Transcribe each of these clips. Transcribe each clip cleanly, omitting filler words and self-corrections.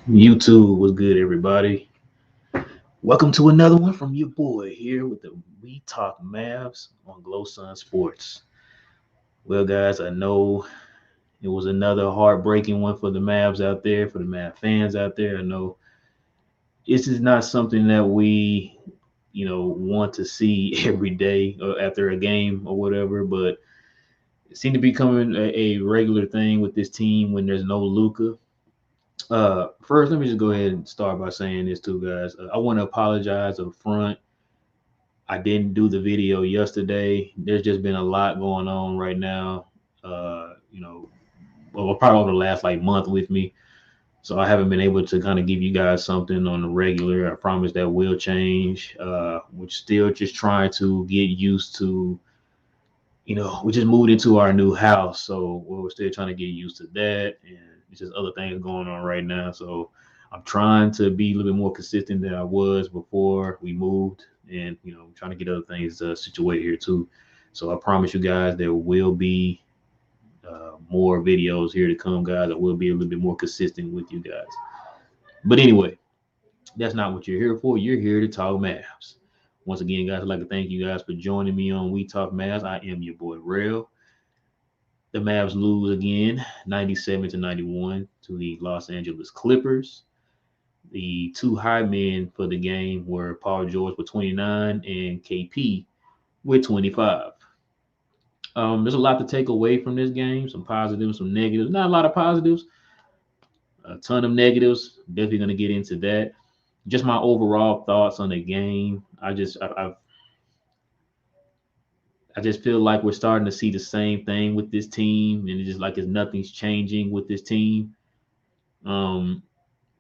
YouTube was good, everybody. Welcome to another one from your boy here with the We Talk Mavs on Glow Sun Sports. Well, guys, I know it was another heartbreaking one for the Mavs out there, for the Mav fans out there. I know this is not something that we, want to see every day or after a game or whatever, but it seemed to be becoming a regular thing with this team when there's no Luca. First, let me just go ahead and start by saying this too, guys. I want to apologize up front. I didn't do the video yesterday. There's just been a lot going on right now. Well, probably over the last like month with me. So I haven't been able to kind of give you guys something on the regular. I promise that will change. We're still just trying to get used to, we just moved into our new house. So we're still trying to get used to that. And it's just other things going on right now. So I'm trying to be a little bit more consistent than I was before we moved, and trying to get other things situated here too. So I promise you guys there will be more videos here to come, guys. I will be a little bit more consistent with you guys. But anyway, that's not what you're here for. You're here to talk Mavs. Once again, guys, I'd like to thank you guys for joining me on We Talk Mavs. I am your boy Rail. The Mavs lose again, 97-91 to the Los Angeles Clippers. The two high men for the game were Paul George with 29 and KP with 25. There's a lot to take away from this game. Some positives, some negatives. Not a lot of positives. A ton of negatives. Definitely going to get into that. Just my overall thoughts on the game. I just feel like we're starting to see the same thing with this team, and it's just like nothing's changing with this team. Um,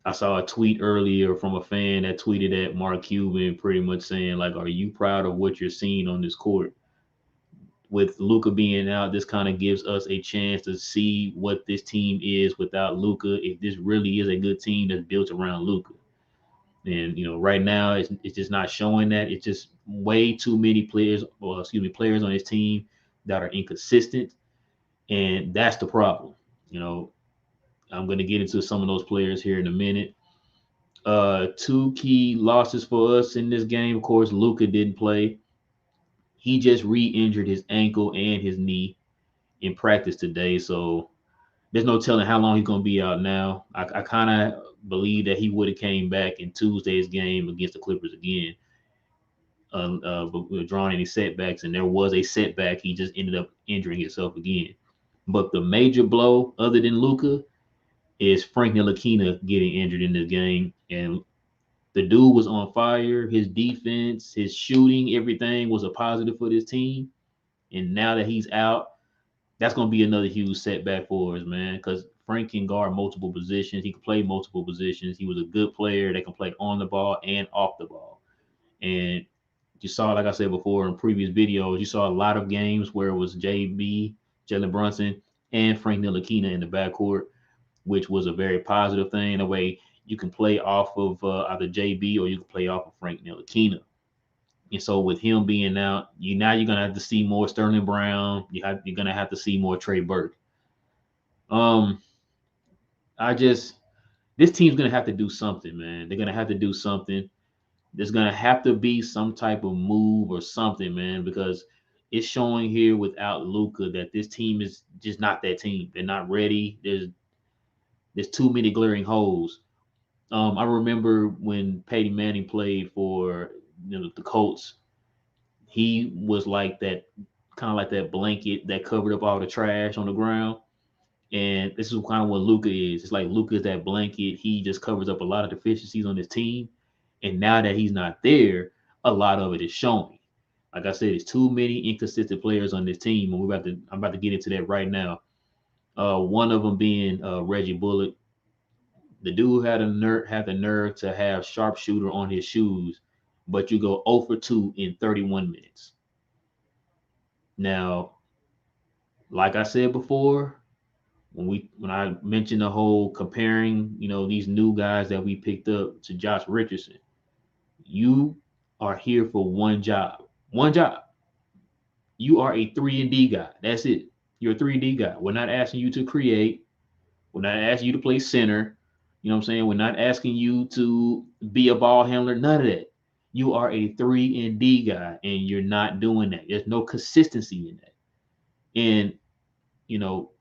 I saw a tweet earlier from a fan that tweeted at Mark Cuban, pretty much saying like, "Are you proud of what you're seeing on this court?" With Luca being out, this kind of gives us a chance to see what this team is without Luca. If this really is a good team that's built around Luca, and right now it's just not showing that. It's just way too many players, or excuse me, players on this team that are inconsistent, and that's the problem. You know, I'm going to get into some of those players here in a minute. Two key losses for us in this game. Of course, Luca didn't play. He just re-injured his ankle and his knee in practice today, so there's no telling how long he's going to be out now. I kind of believe that he would have came back in Tuesday's game against the Clippers again, but drawing any setbacks, and there was a setback. He just ended up injuring himself again. But the major blow, other than Luca, is Frank Ntilikina getting injured in this game, and the dude was on fire. His defense, his shooting, everything was a positive for this team. And now that he's out, that's going to be another huge setback for us, man. Because Frank can guard multiple positions. He can play multiple positions. He was a good player that can play on the ball and off the ball. And you saw, like I said before in previous videos, you saw a lot of games where it was JB, Jalen Brunson, and Frank Ntilikina in the backcourt, which was a very positive thing. The way you can play off of either JB or you can play off of Frank Ntilikina. And so with him being out, you're gonna have to see more Sterling Brown. You're gonna have to see more Trey Burke. Um, I just this team's gonna have to do something, man. They're gonna have to do something. There's gonna have to be some type of move or something, man, because it's showing here without Luca that this team is just not that team. They're not ready. There's too many glaring holes. I remember when Peyton Manning played for the Colts. He was like that, kind of like that blanket that covered up all the trash on the ground. And this is kind of what Luca is. It's like Luca is that blanket. He just covers up a lot of deficiencies on his team. And now that he's not there, a lot of it is showing. Like I said, there's too many inconsistent players on this team, and I'm about to get into that right now. One of them being Reggie Bullock. The dude had the nerve to have sharpshooter on his shoes, but you go 0 for 2 in 31 minutes. Now, like I said before, when I mentioned the whole comparing, these new guys that we picked up to Josh Richardson, you are here for one job. One job. You are a 3-and-D guy. That's it. You're a 3-and-D guy. We're not asking you to create. We're not asking you to play center. You know what I'm saying? We're not asking you to be a ball handler, none of that. You are a 3 and D guy, and you're not doing that. There's no consistency in that. And, you know,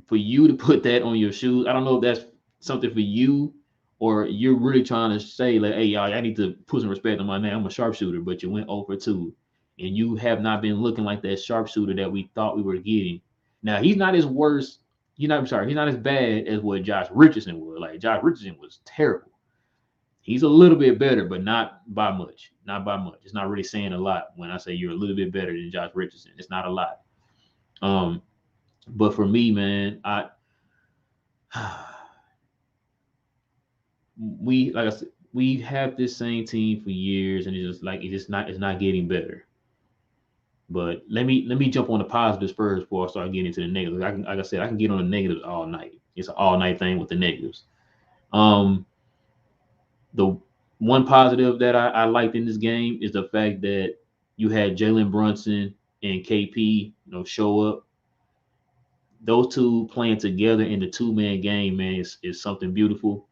for you to put that on your shoes, I don't know if that's something for you or you're really trying to say, like, hey, y'all, I need to put some respect on my name. I'm a sharpshooter, but you went over 2. And you have not been looking like that sharpshooter that we thought we were getting. Now, he's not as worse. He's not as bad as what Josh Richardson was. Like, Josh Richardson was terrible. He's a little bit better, but not by much. Not by much. It's not really saying a lot when I say you're a little bit better than Josh Richardson. It's not a lot. Um, but for me, man, we like I said, we have this same team for years, and it's not getting better. But let me jump on the positives first before I start getting into the negatives. Like I said, I can get on the negatives all night. It's an all night thing with the negatives. Um, the one positive that I liked in this game is the fact that you had Jalen Brunson and KP, show up. Those two playing together in the 2-man game, man, is something beautiful.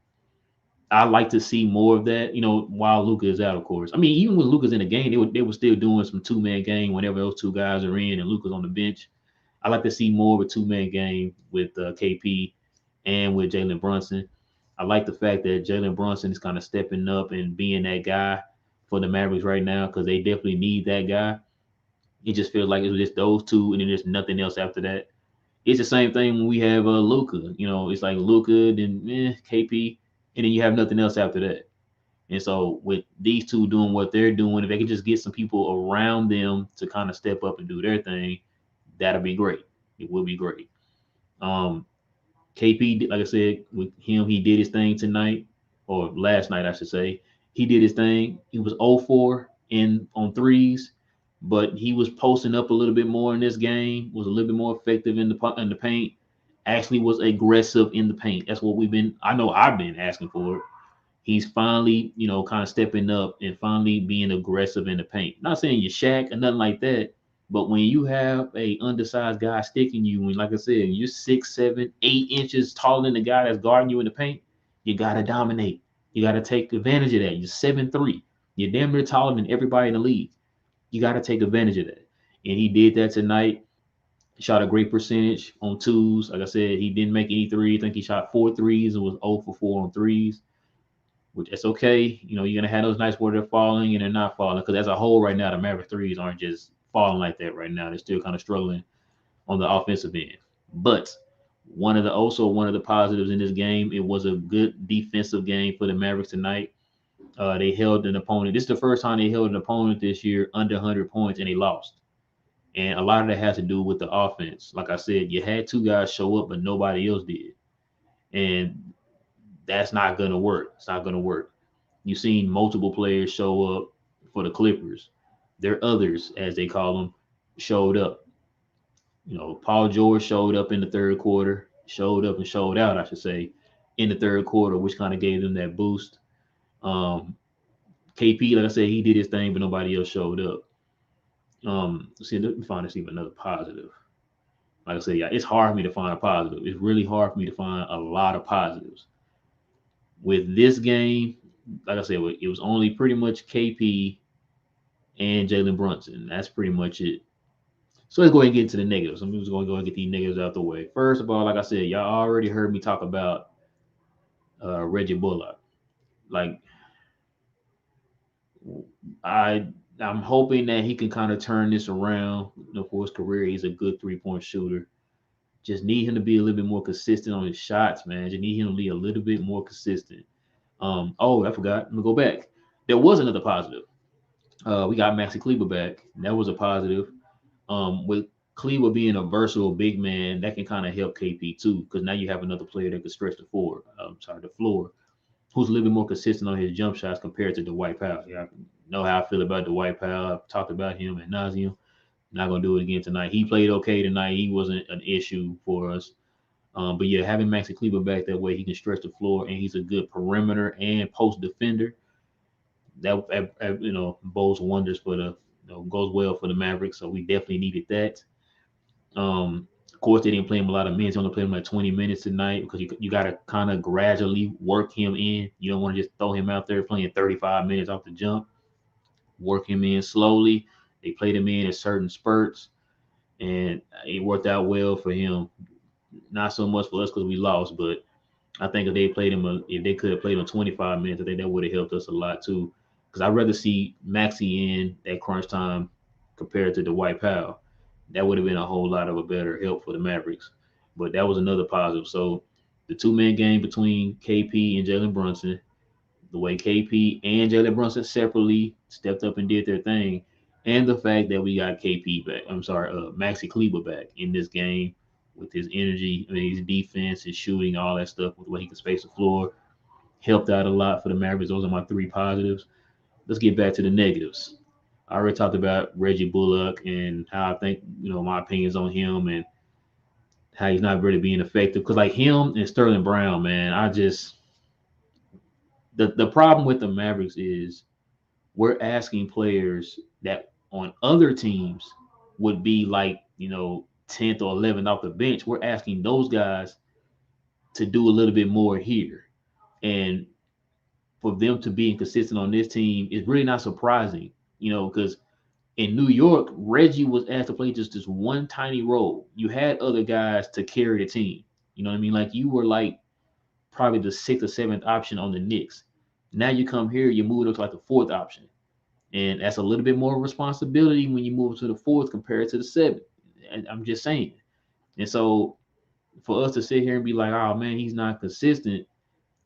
I like to see more of that, while Luka is out, of course. I mean, even when Luka's in the game, they were still doing some 2-man game whenever those two guys are in and Luka's on the bench. I like to see more of a 2-man game with KP and with Jalen Brunson. I like the fact that Jalen Brunson is kind of stepping up and being that guy for the Mavericks right now because they definitely need that guy. It just feels like it was just those two, and then there's nothing else after that. It's the same thing when we have Luka. It's like Luka, then KP, and then you have nothing else after that. And so with these two doing what they're doing, if they can just get some people around them to kind of step up and do their thing, that'll be great. It will be great. Um, KP, like I said, with him, he did his thing tonight, or last night, I should say. He did his thing. He was 0-4 in on threes, but he was posting up a little bit more in this game. Was a little bit more effective in the paint. Actually, was aggressive in the paint. That's what we've been. I know I've been asking for it. He's finally, kind of stepping up and finally being aggressive in the paint. Not saying you're Shaq or nothing like that, but when you have a undersized guy sticking you, when like I said, you're 6, 7, 8 inches taller than the guy that's guarding you in the paint, you gotta dominate. You gotta take advantage of that. You're 7'3". You're damn near taller than everybody in the league. You gotta take advantage of that. And he did that tonight. Shot a great percentage on twos. Like I said, he didn't make any threes. I think he shot 4 threes and was 0 for 4 on threes, which it's okay. You're gonna have those nights where they're falling and they're not falling. Because as a whole, right now, the Maverick threes aren't just falling like that right now. They're still kind of struggling on the offensive end. But one of the positives in this game, it was a good defensive game for the Mavericks tonight. They held an opponent. This is the first time they held an opponent this year under 100 points and they lost. And a lot of that has to do with the offense. Like I said, you had two guys show up, but nobody else did. And that's not going to work. It's not going to work. You've seen multiple players show up for the Clippers. Their others, as they call them, showed up. Paul George showed up in the third quarter, showed up and showed out, I should say, in the third quarter, which kind of gave them that boost. KP, like I said, he did his thing, but nobody else showed up. Let me find this even another positive. Like I said, yeah, it's hard for me to find a positive. It's really hard for me to find a lot of positives. With this game, like I said, it was only pretty much KP and Jalen Brunson. That's pretty much it. So let's go ahead and get into the negatives. I'm just going to go and get these negatives out the way. First of all, like I said, y'all already heard me talk about Reggie Bullock. Like I'm hoping that he can kind of turn this around. For his career, he's a good 3-point shooter. Just need him to be a little bit more consistent on his shots, man. Just need him to be a little bit more consistent. I forgot. Let me go back. There was another positive. We got Maxi Kleber back. That was a positive. With Kleber being a versatile big man, that can kind of help KP too, because now you have another player that can stretch the floor, who's a little bit more consistent on his jump shots compared to Dwight Powell. Yeah, I know how I feel about Dwight Powell. I've talked about him at nauseum. Not gonna do it again tonight. He played okay tonight. He wasn't an issue for us. But yeah, having Maxi Kleber back that way, he can stretch the floor, and he's a good perimeter and post defender. That bodes wonders for the goes well for the Mavericks. So we definitely needed that. Um, Of course, they didn't play him a lot of minutes. They only played him like 20 minutes tonight because you got to kind of gradually work him in. You don't want to just throw him out there playing 35 minutes off the jump. Work him in slowly. They played him in certain spurts, and it worked out well for him. Not so much for us because we lost, but I think if they could have played him 25 minutes, I think that would have helped us a lot too. Because I'd rather see Maxi in that crunch time compared to Dwight Powell. That would have been a whole lot of a better help for the Mavericks. But that was another positive. So the 2-man game between KP and Jalen Brunson, the way KP and Jalen Brunson separately stepped up and did their thing, and the fact that we got KP back. I'm sorry, Maxi Kleber back in this game with his energy, his defense, his shooting, all that stuff, with the way he could space the floor, helped out a lot for the Mavericks. Those are my 3 positives. Let's get back to the negatives. I already talked about Reggie Bullock and how I think, my opinions on him and how he's not really being effective. Because like him and Sterling Brown, man, the problem with the Mavericks is we're asking players that on other teams would be like, 10th or 11th off the bench. We're asking those guys to do a little bit more here. And for them to be inconsistent on this team is really not surprising, because in New York, Reggie was asked to play just this one tiny role. You had other guys to carry the team. You know what I mean? Like you were like probably the 6th or 7th option on the Knicks. Now you come here, you move up to like the 4th option. And that's a little bit more responsibility when you move to the 4th compared to the 7th. And I'm just saying. And so for us to sit here and be like, oh man, he's not consistent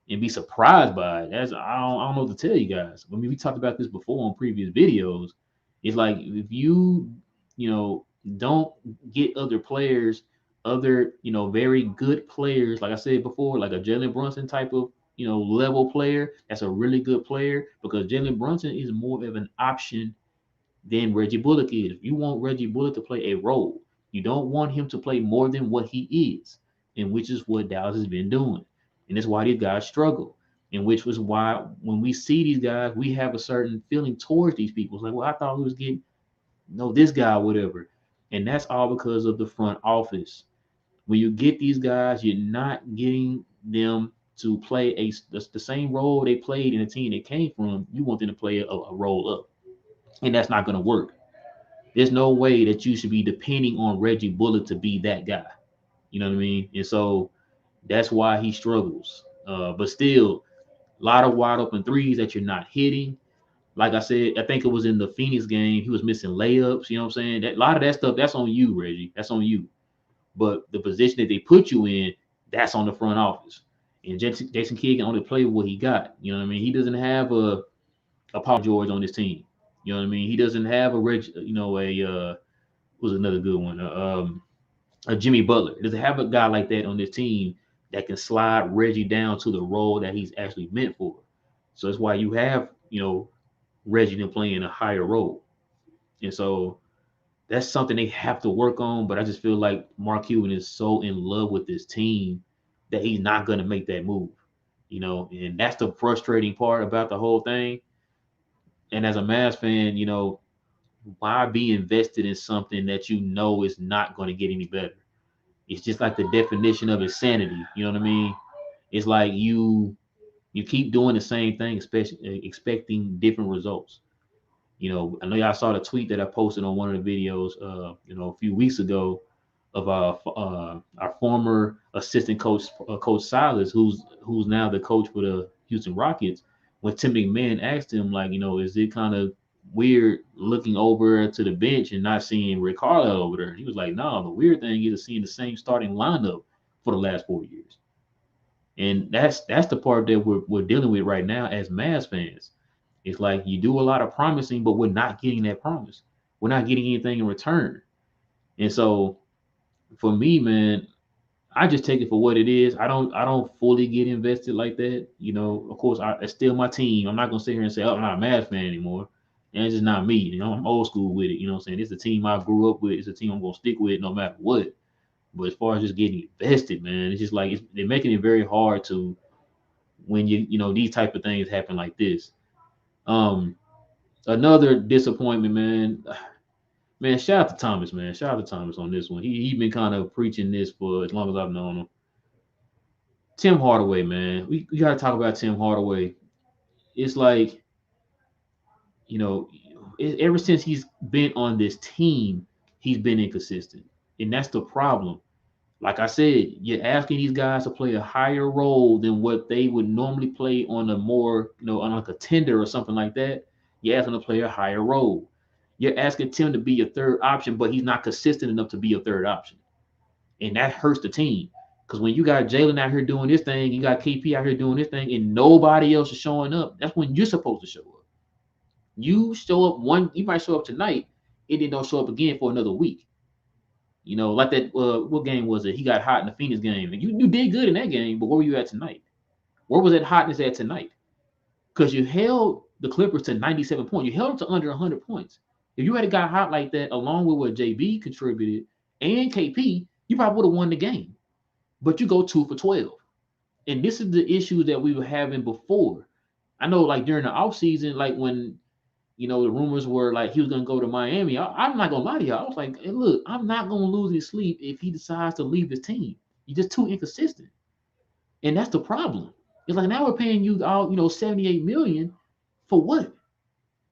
and be surprised by it, I don't know what to tell you guys. I mean, we talked about this before on previous videos. It's like if don't get other players, very good players, like I said before, like a Jalen Brunson type of level player. That's a really good player because Jalen Brunson is more of an option than Reggie Bullock is. If you want Reggie Bullock to play a role, you don't want him to play more than what he is, and which is what Dallas has been doing. And that's why these guys struggle. And which was why when we see these guys, we have a certain feeling towards these people. It's like, well, I thought we was getting this guy, whatever. And that's all because of the front office. When you get these guys, you're not getting them to play the same role they played in the team they came from. You want them to play a role up. And that's not going to work. There's no way that you should be depending on Reggie Bullock to be that guy. You know what I mean? And so that's why he struggles. But still, a lot of wide open threes that you're not hitting. Like I said, I think it was in the Phoenix game, he was missing layups. You know what I'm saying? A lot of that stuff, that's on you, Reggie. That's on you. But the position that they put you in, that's on the front office. And Jason Kidd can only play what he got. You know what I mean? He doesn't have a Paul George on his team. You know what I mean? He doesn't have who's another good one? A Jimmy Butler. He doesn't have a guy like that on this team that can slide Reggie down to the role that he's actually meant for. So that's why you have, Reggie playing a higher role. And so that's something they have to work on. But I just feel like Mark Cuban is so in love with this team that he's not going to make that move. And that's the frustrating part about the whole thing. And as a Mavs fan, why be invested in something that is not going to get any better? It's just like the definition of insanity. You know what I mean? It's like you keep doing the same thing, especially expecting different results. I know y'all saw the tweet that I posted on one of the videos, a few weeks ago of our former assistant coach, Coach Silas, who's now the coach for the Houston Rockets. When Tim McMahon asked him, like, is it kind of weird looking over to the bench and not seeing Rick Carlisle over there? He was like, no, the weird thing is seeing the same starting lineup for the last 4 years. And that's the part that we're dealing with right now as Mavs fans. It's like you do a lot of promising, but we're not getting that promise. We're not getting anything in return. And so for me, man, I just take it for what it is. I don't fully get invested like that. Of course, it's still my team. I'm not gonna sit here and say, oh, I'm not a Mavs fan anymore. And it's just not me. I'm old school with it. You know what I'm saying? It's a team I grew up with. It's a team I'm gonna stick with no matter what. But as far as just getting invested, man, it's just like they're making it very hard to when these type of things happen like this. Another disappointment, man. Man, shout out to Thomas, man. Shout out to Thomas on this one. He been kind of preaching this for as long as I've known him. Tim Hardaway, man. We got to talk about Tim Hardaway. It's like, you know, ever since he's been on this team, he's been inconsistent. And that's the problem. Like I said, you're asking these guys to play a higher role than what they would normally play on a more, on like a tender or something like that. You're asking them to play a higher role. You're asking Tim to be a third option, but he's not consistent enough to be a third option. And that hurts the team. Because when you got Jalen out here doing this thing, you got KP out here doing this thing, and nobody else is showing up, that's when you're supposed to show up. You show up you might show up tonight, and then don't show up again for another week. Like that. What game was it? He got hot in the Phoenix game. You did good in that game, but where were you at tonight? Where was that hotness at tonight? Because you held the Clippers to 97 points. You held them to under 100 points. If you had got hot like that, along with what JB contributed and KP, you probably would have won the game. But you go 2 for 12. And this is the issue that we were having before. I know, like during the offseason, like when the rumors were like he was gonna go to Miami. I'm not gonna lie to you. I was like, hey, look, I'm not gonna lose his sleep if he decides to leave his team. You're just too inconsistent, and that's the problem. It's like now we're paying you all, $78 million for what?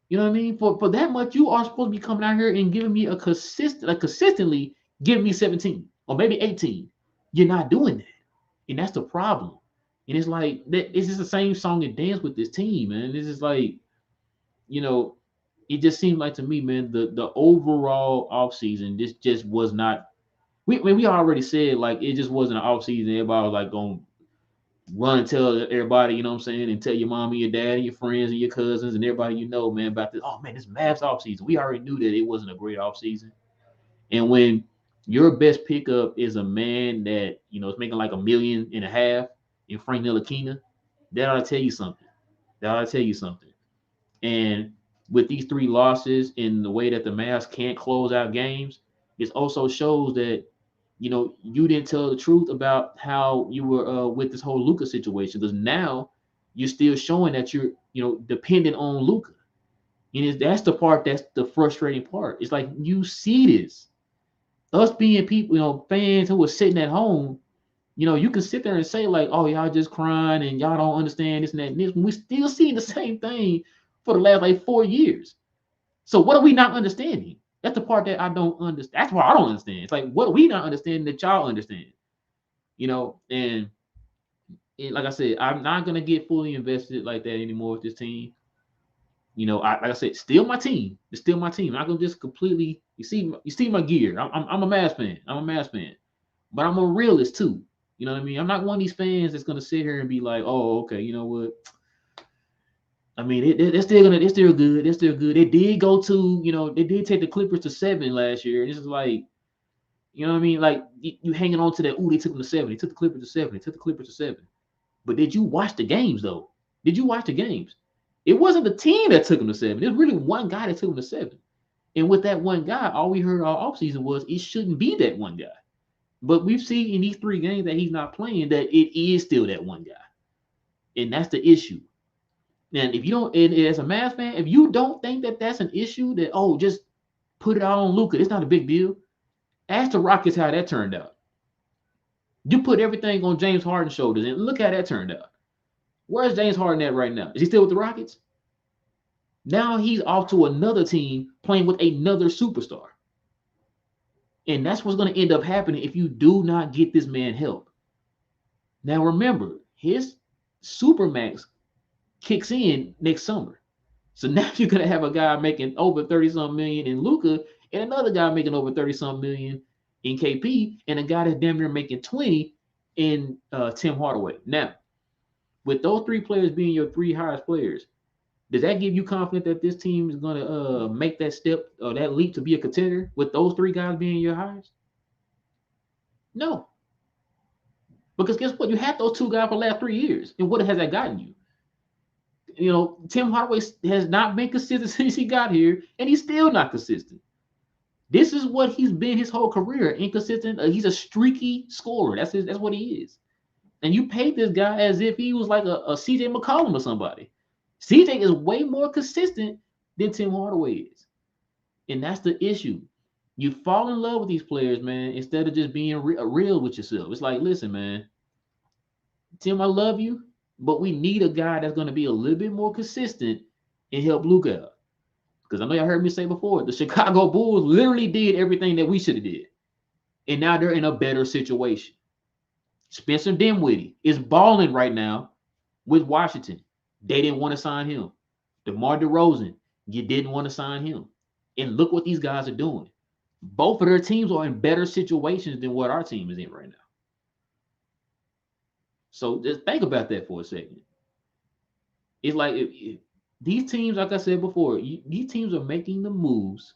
You know what I mean? For that much, you are supposed to be coming out here and giving me consistently giving me 17 or maybe 18. You're not doing that, and that's the problem. And it's like it's just the same song and dance with this team, man. This is like, it just seemed like to me, man, the overall offseason, this just was not. We already said like it just wasn't an offseason. Everybody was like gonna run and tell everybody, you know what I'm saying, and tell your mom and your dad and your friends and your cousins and everybody man about this. Oh man, this Mavs offseason. We already knew that it wasn't a great offseason. And when your best pickup is a man that is making like $1.5 million in Frank Ntilikina, that ought to tell you something. That ought to tell you something. And with these 3 losses in the way that the Mavs can't close out games, it also shows that, you didn't tell the truth about how you were with this whole Luka situation. Because now you're still showing that you're, dependent on Luka. And that's the part that's the frustrating part. It's like you see this. Us being people, fans who were sitting at home, you can sit there and say like, oh, y'all just crying and y'all don't understand this and that. And this. We're still seeing the same thing for the last like 4 years. So what are we not understanding? That's the part that I don't understand. That's why I don't understand. It's like, what are we not understanding that y'all understand? And like I said, I'm not gonna get fully invested like that anymore with this team. Like I said, still my team. It's still my team. I'm not gonna just completely. You see my gear. I'm a Mavs fan. I'm a Mavs fan, but I'm a realist too. You know what I mean? I'm not one of these fans that's gonna sit here and be like, oh, okay, you know what? I mean, they're still good. They're still good. They did go to, they did take the Clippers to 7 last year. And this is like, you know what I mean? Like you hanging on to that. Ooh, they took them to 7. They took the Clippers to 7. They took the Clippers to 7. But did you watch the games though? Did you watch the games? It wasn't the team that took them to 7. There's really one guy that took them to 7. And with that one guy, all we heard all offseason was it shouldn't be that one guy. But we've seen in these 3 games that he's not playing that it is still that one guy. And that's the issue. And if you don't, as a Mavs fan, if you don't think that that's an issue, that just put it all on Luka, it's not a big deal. Ask the Rockets how that turned out. You put everything on James Harden's shoulders, and look how that turned out. Where's James Harden at right now? Is he still with the Rockets? Now he's off to another team playing with another superstar, and that's what's going to end up happening if you do not get this man help. Now remember, his supermax kicks in next summer. So now you're going to have a guy making over 30-something million in Luka and another guy making over 30-something million in KP and a guy that's damn near making 20 in Tim Hardaway. Now, with those 3 players being your 3 highest players, does that give you confidence that this team is going to make that step or that leap to be a contender with those 3 guys being your highest? No. Because guess what? You had those 2 guys for the last 3 years. And what has that gotten you? Tim Hardaway has not been consistent since he got here, and he's still not consistent. This is what he's been his whole career, inconsistent. He's a streaky scorer. That's what he is. And you paid this guy as if he was like a CJ McCollum or somebody. CJ is way more consistent than Tim Hardaway is. And that's the issue. You fall in love with these players, man, instead of just being real with yourself. It's like, listen, man, Tim, I love you, but we need a guy that's going to be a little bit more consistent and help Luke out. Because I know y'all heard me say before, the Chicago Bulls literally did everything that we should have did, and now they're in a better situation. Spencer Dinwiddie is balling right now with Washington. They didn't want to sign him. DeMar DeRozan, you didn't want to sign him. And look what these guys are doing. Both of their teams are in better situations than what our team is in right now. So just think about that for a second. It's like if these teams, like I said before, these teams are making the moves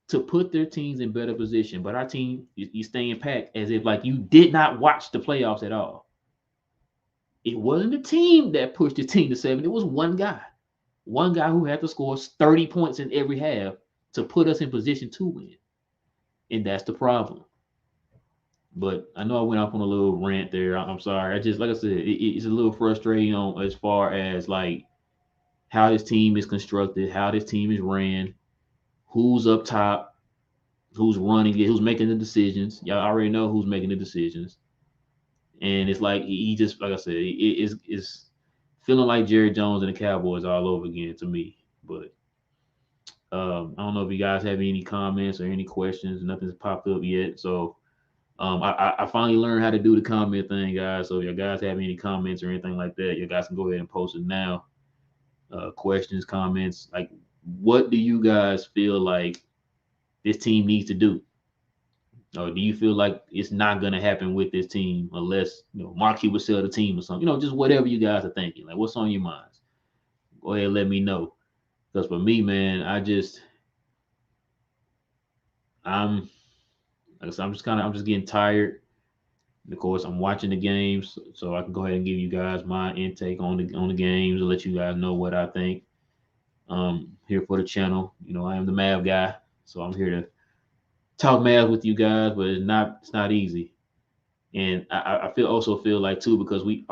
to put their teams in better position. But our team, you staying packed as if like you did not watch the playoffs at all. It wasn't the team that pushed the team to 7. It was one guy. One guy who had to score 30 points in every half to put us in position to win. And that's the problem. But I know I went off on a little rant there. I'm sorry. I just, like I said, it's a little frustrating on as far as like how this team is constructed, how this team is ran, who's up top, who's running it, who's making the decisions. Y'all already know who's making the decisions. And it's like he just, like I said, it's feeling like Jerry Jones and the Cowboys all over again to me. But I don't know if you guys have any comments or any questions. Nothing's popped up yet. So I finally learned how to do the comment thing, guys. So if you guys have any comments or anything like that, you guys can go ahead and post it now. Questions, comments, like what do you guys feel like this team needs to do? Or do you feel like it's not going to happen with this team unless Marquis would sell the team or something? Just whatever you guys are thinking. Like, what's on your minds? Go ahead and let me know. Because for me, man, I'm like I said, I'm just getting tired. And of course, I'm watching the games, so I can go ahead and give you guys my intake on the games and let you guys know what I think. Here for the channel, I am the Mav guy, so I'm here to talk Mavs with you guys, but it's not easy. And I feel like too because we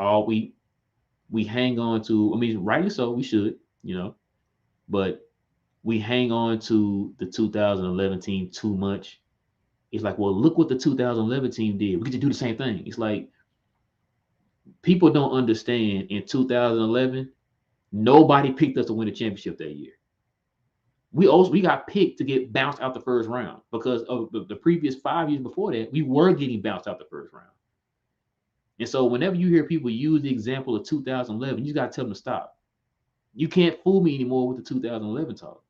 hang on to, I mean, rightly so, we should, but we hang on to the 2011 team too much. It's like, well, look what the 2011 team did. We get to do the same thing. It's like people don't understand. In 2011, nobody picked us to win a championship that year. We got picked to get bounced out the first round because of the previous 5 years before that. We were getting bounced out the first round. And so whenever you hear people use the example of 2011, you got to tell them to stop. You can't fool me anymore with the 2011 talk.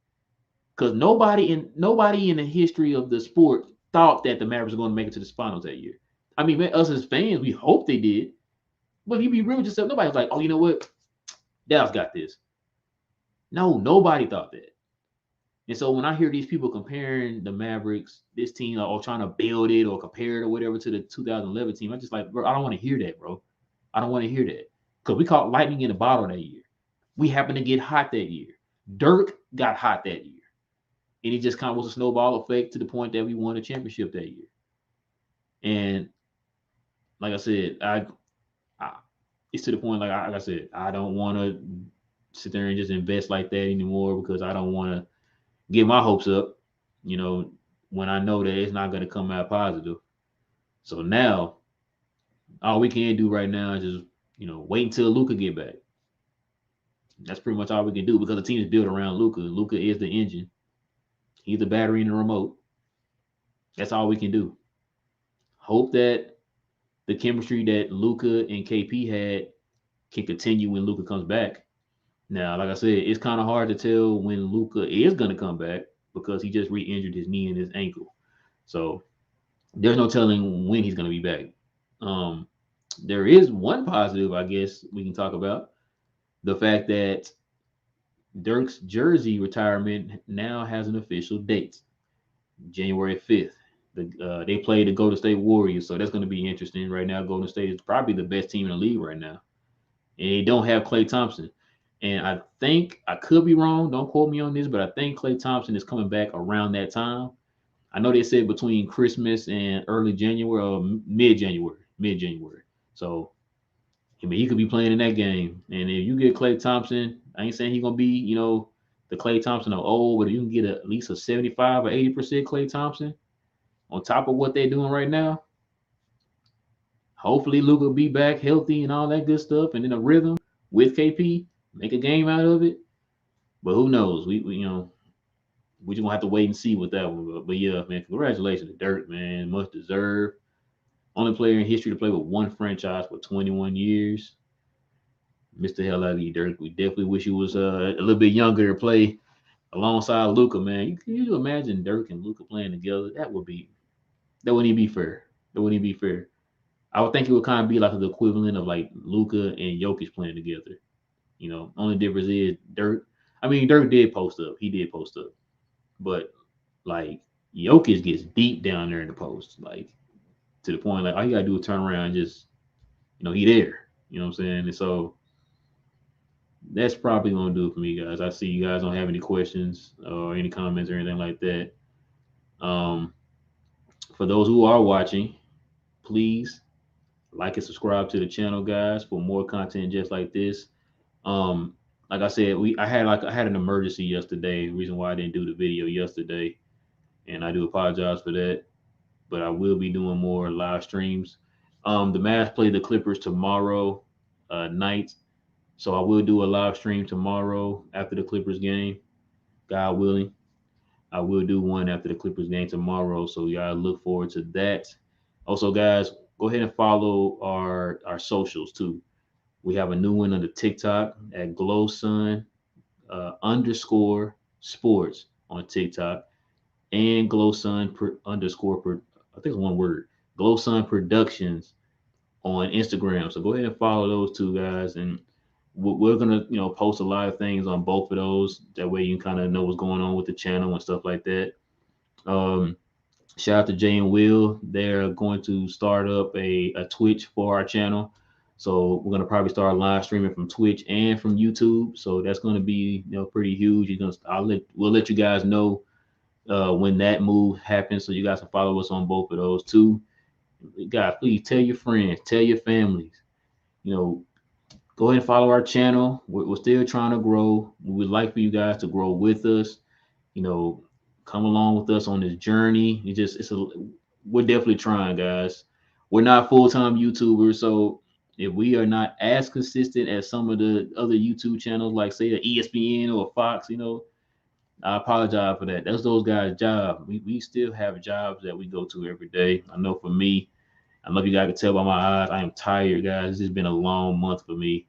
Because nobody in the history of the sport thought that the Mavericks were going to make it to the finals that year. I mean, us as fans, we hope they did. But if you be real with yourself, nobody's like, oh, you know what? Dallas got this. No, nobody thought that. And so when I hear these people comparing the Mavericks, this team, or trying to build it or compare it or whatever to the 2011 team, I'm just like, bro, I don't want to hear that, bro. I don't want to hear that. Because we caught lightning in the bottle that year. We happened to get hot that year. Dirk got hot that year. And it just kind of was a snowball effect to the point that we won a championship that year. And like I said, it's to the point, like I said, I don't want to sit there and just invest like that anymore because I don't want to get my hopes up, when I know that it's not going to come out positive. So now, all we can do right now is just, wait until Luka get back. That's pretty much all we can do because the team is built around Luka. Luka is the engine. He's the battery in the remote. That's all we can do. Hope that the chemistry that Luka and KP had can continue when Luka comes back. Now, like I said, it's kind of hard to tell when Luka is going to come back because he just re-injured his knee and his ankle. So there's no telling when he's going to be back. There is one positive, I guess, we can talk about. The fact that Dirk's jersey retirement now has an official date, January 5th. They play the Golden State Warriors, so that's going to be interesting. Right now, Golden State is probably the best team in the league right now. And they don't have Klay Thompson. And I think, I could be wrong, don't quote me on this, but I think Klay Thompson is coming back around that time. I know they said between Christmas and early January or mid-January. So, I mean, he could be playing in that game. And if you get Klay Thompson, I ain't saying he's going to be, the Klay Thompson of old, but you can get at least a 75 or 80% Klay Thompson on top of what they're doing right now. Hopefully Luka will be back healthy and all that good stuff, and in a rhythm with KP, make a game out of it. But who knows? We just gonna have to wait and see with that one. But yeah, man, congratulations to Dirk, man, much deserved. Only player in history to play with one franchise for 21 years. Mr. Hell out of you, Dirk. We definitely wish he was a little bit younger to play alongside Luka, man. Can you imagine Dirk and Luka playing together? That wouldn't even be fair. That wouldn't even be fair. I would think it would kind of be like the equivalent of like Luka and Jokic playing together. Only difference is Dirk. I mean, Dirk did post up. He did post up, but like Jokic gets deep down there in the post, like to the point like all you gotta do is turn around and just he there. You know what I'm saying? And so that's probably gonna do it for me, guys. I see you guys don't have any questions or any comments or anything like that. Um, for those who are watching, please like and subscribe to the channel, guys, for more content just like this. Um, like I said, I had an emergency yesterday. Reason why I didn't do the video yesterday, and I do apologize for that. But I will be doing more live streams. The Mavs play the Clippers tomorrow night, so I will do a live stream tomorrow after the Clippers game, God willing. I will do one after the Clippers game tomorrow, so y'all look forward to that. Also, guys, go ahead and follow our socials too. We have a new one on the TikTok at GlowSun underscore sports on TikTok and I think it's one word, GlowSun Productions on Instagram. So go ahead and follow those two guys, and we're gonna post a lot of things on both of those. That way you can kind of know what's going on with the channel and stuff like that. Um, Shout out to Jay and Will. They're going to start up a Twitch for our channel. So we're gonna probably start live streaming from Twitch and from YouTube. So that's gonna be pretty huge. We'll let you guys know when that move happens, so you guys can follow us on both of those too. Guys, please tell your friends, tell your families. You know, Go ahead and follow our channel. We're still trying to grow. We would like for you guys to grow with us. You know, come along with us on this journey. We're definitely trying, guys. We're not full-time YouTubers, so if we are not as consistent as some of the other YouTube channels, like say the ESPN or Fox, I apologize for that. That's those guys' job. We still have jobs that we go to every day. I know for me, I know you guys can tell by my eyes, I am tired, guys. This has been a long month for me.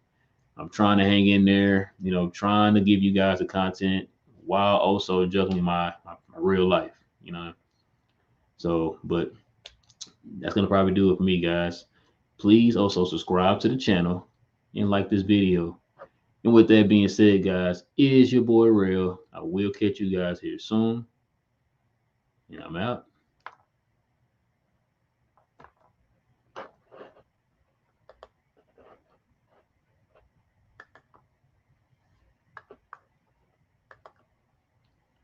I'm trying to hang in there, trying to give you guys the content while also juggling my real life. So, but that's going to probably do it for me, guys. Please also subscribe to the channel and like this video. And with that being said, guys, it is your boy Real. I will catch you guys here soon. And I'm out.